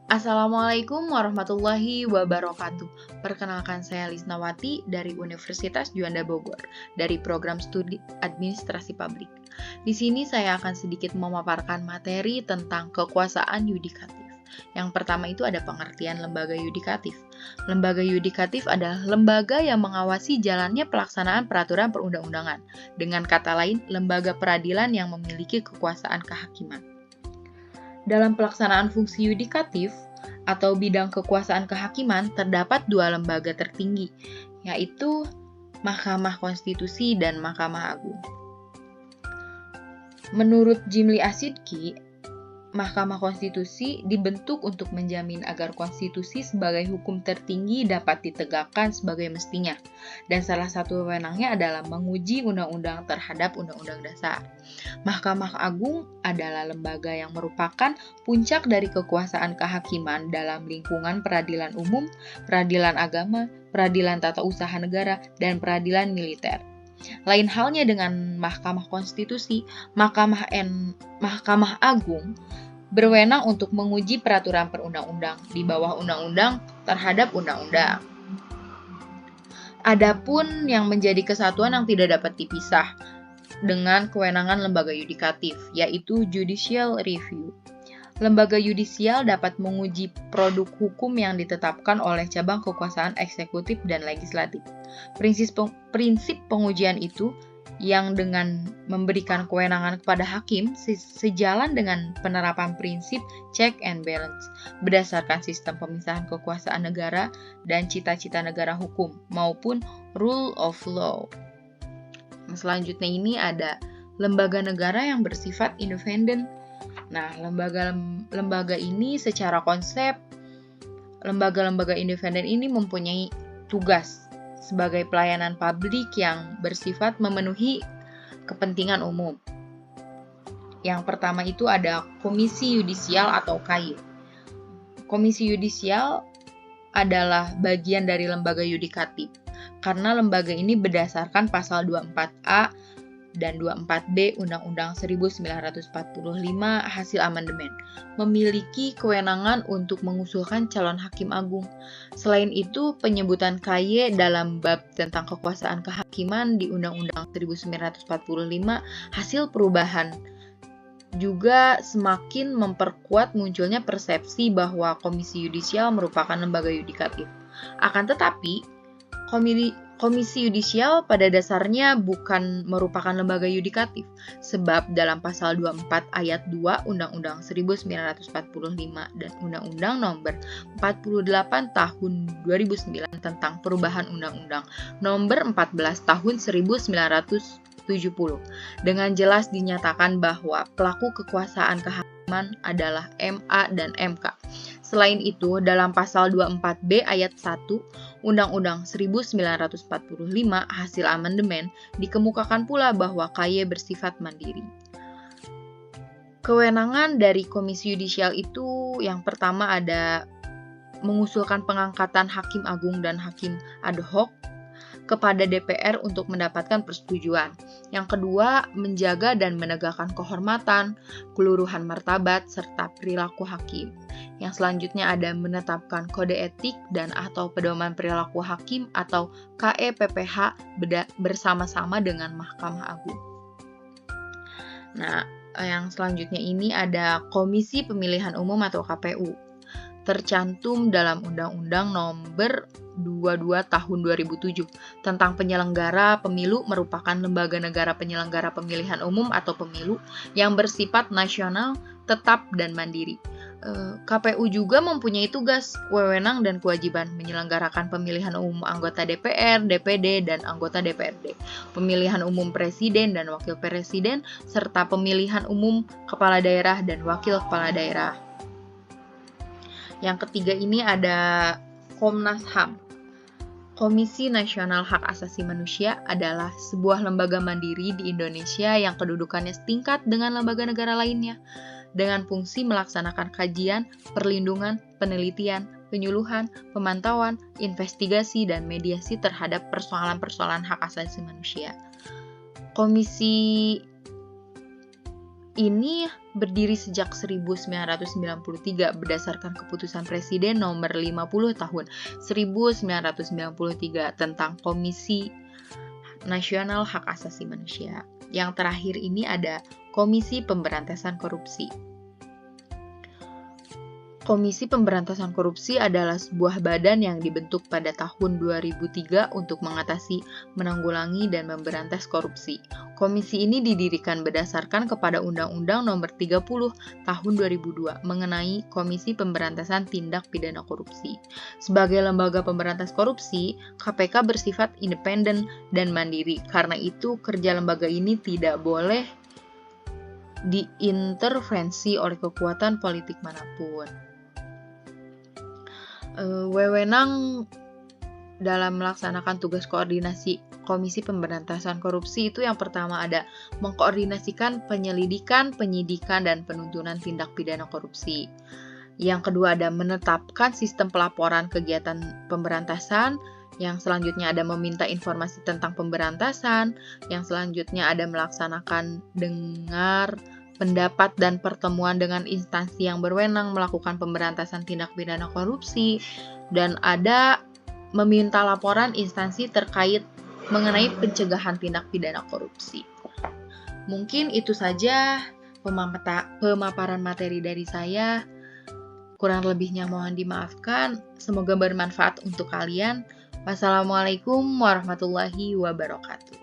Assalamualaikum warahmatullahi wabarakatuh. Perkenalkan saya Lisnawati dari Universitas Juanda Bogor, dari program studi Administrasi Publik. Di sini saya akan sedikit memaparkan materi tentang kekuasaan yudikatif. Yang pertama itu ada pengertian lembaga yudikatif. Lembaga yudikatif adalah lembaga yang mengawasi jalannya pelaksanaan peraturan perundang-undangan. Dengan kata lain, lembaga peradilan yang memiliki kekuasaan kehakiman. Dalam pelaksanaan fungsi yudikatif atau bidang kekuasaan kehakiman terdapat dua lembaga tertinggi, yaitu Mahkamah Konstitusi dan Mahkamah Agung. Menurut Jimli Asidki, Mahkamah Konstitusi dibentuk untuk menjamin agar konstitusi sebagai hukum tertinggi dapat ditegakkan sebagai mestinya, dan salah satu wewenangnya adalah menguji undang-undang terhadap undang-undang dasar. Mahkamah Agung adalah lembaga yang merupakan puncak dari kekuasaan kehakiman dalam lingkungan peradilan umum, peradilan agama, peradilan tata usaha negara, dan peradilan militer. Lain halnya dengan Mahkamah Konstitusi, Mahkamah Agung berwenang untuk menguji peraturan perundang-undang di bawah undang-undang terhadap undang-undang. Adapun yang menjadi kesatuan yang tidak dapat dipisah dengan kewenangan lembaga yudikatif, yaitu judicial review. Lembaga yudisial dapat menguji produk hukum yang ditetapkan oleh cabang kekuasaan eksekutif dan legislatif. Prinsip pengujian itu yang dengan memberikan kewenangan kepada hakim sejalan dengan penerapan prinsip check and balance berdasarkan sistem pemisahan kekuasaan negara dan cita-cita negara hukum maupun rule of law. Selanjutnya ini ada lembaga negara yang bersifat independen. Nah, lembaga ini secara konsep lembaga-lembaga independen ini mempunyai tugas sebagai pelayanan publik yang bersifat memenuhi kepentingan umum. Yang pertama itu ada Komisi Yudisial atau KY. Komisi Yudisial adalah bagian dari lembaga yudikatif, karena lembaga ini berdasarkan pasal 24A dan 24B Undang-Undang 1945 hasil amandemen, memiliki kewenangan untuk mengusulkan calon hakim agung. Selain itu, penyebutan KY dalam bab tentang kekuasaan kehakiman di Undang-Undang 1945 hasil perubahan juga semakin memperkuat munculnya persepsi bahwa Komisi Yudisial merupakan lembaga yudikatif. Akan tetapi, Komisi Yudisial pada dasarnya bukan merupakan lembaga yudikatif, sebab dalam pasal 24 ayat 2 Undang-Undang 1945 dan Undang-Undang Nomor 48 Tahun 2009 tentang perubahan Undang-Undang Nomor 14 Tahun 1970 dengan jelas dinyatakan bahwa pelaku kekuasaan kehakiman adalah MA dan MK. Selain itu, dalam pasal 24B ayat 1 Undang-Undang 1945 hasil amandemen dikemukakan pula bahwa KY bersifat mandiri. Kewenangan dari Komisi Yudisial itu yang pertama ada mengusulkan pengangkatan hakim agung dan hakim ad hoc kepada DPR untuk mendapatkan persetujuan. Yang kedua, menjaga dan menegakkan kehormatan, keluruhan martabat, serta perilaku hakim. Yang selanjutnya ada menetapkan kode etik dan atau pedoman perilaku hakim atau KEPPH bersama-sama dengan Mahkamah Agung. Nah, yang selanjutnya ini ada Komisi Pemilihan Umum atau KPU. Tercantum dalam Undang-Undang Nomor 22 Tahun 2007 tentang penyelenggara pemilu merupakan lembaga negara penyelenggara pemilihan umum atau pemilu yang bersifat nasional, tetap, dan mandiri. KPU juga mempunyai tugas, wewenang, dan kewajiban menyelenggarakan pemilihan umum anggota DPR, DPD, dan anggota DPRD, pemilihan umum presiden dan wakil presiden, serta pemilihan umum kepala daerah dan wakil kepala daerah. Yang ketiga ini ada Komnas HAM. Komisi Nasional Hak Asasi Manusia adalah sebuah lembaga mandiri di Indonesia yang kedudukannya setingkat dengan lembaga negara lainnya, dengan fungsi melaksanakan kajian, perlindungan, penelitian, penyuluhan, pemantauan, investigasi, dan mediasi terhadap persoalan-persoalan hak asasi manusia. Komisi ini berdiri sejak 1993 berdasarkan keputusan Presiden nomor 50 tahun 1993 tentang Komisi Nasional Hak Asasi Manusia. Yang terakhir ini ada Komisi Pemberantasan Korupsi. Komisi Pemberantasan Korupsi adalah sebuah badan yang dibentuk pada tahun 2003 untuk mengatasi, menanggulangi, dan memberantas korupsi. Komisi ini didirikan berdasarkan kepada Undang-Undang Nomor 30 Tahun 2002 mengenai Komisi Pemberantasan Tindak Pidana Korupsi. Sebagai lembaga pemberantas korupsi, KPK bersifat independen dan mandiri. Karena itu, kerja lembaga ini tidak boleh diintervensi oleh kekuatan politik manapun. Wewenang dalam melaksanakan tugas koordinasi Komisi Pemberantasan Korupsi itu yang pertama ada mengkoordinasikan penyelidikan, penyidikan, dan penuntutan tindak pidana korupsi. Yang kedua ada menetapkan sistem pelaporan kegiatan pemberantasan. Yang selanjutnya ada meminta informasi tentang pemberantasan. Yang selanjutnya ada melaksanakan dengar pendapat dan pertemuan dengan instansi yang berwenang melakukan pemberantasan tindak pidana korupsi, dan ada meminta laporan instansi terkait mengenai pencegahan tindak pidana korupsi. Mungkin itu saja pemaparan materi dari saya. Kurang lebihnya mohon dimaafkan. Semoga bermanfaat untuk kalian. Wassalamualaikum warahmatullahi wabarakatuh.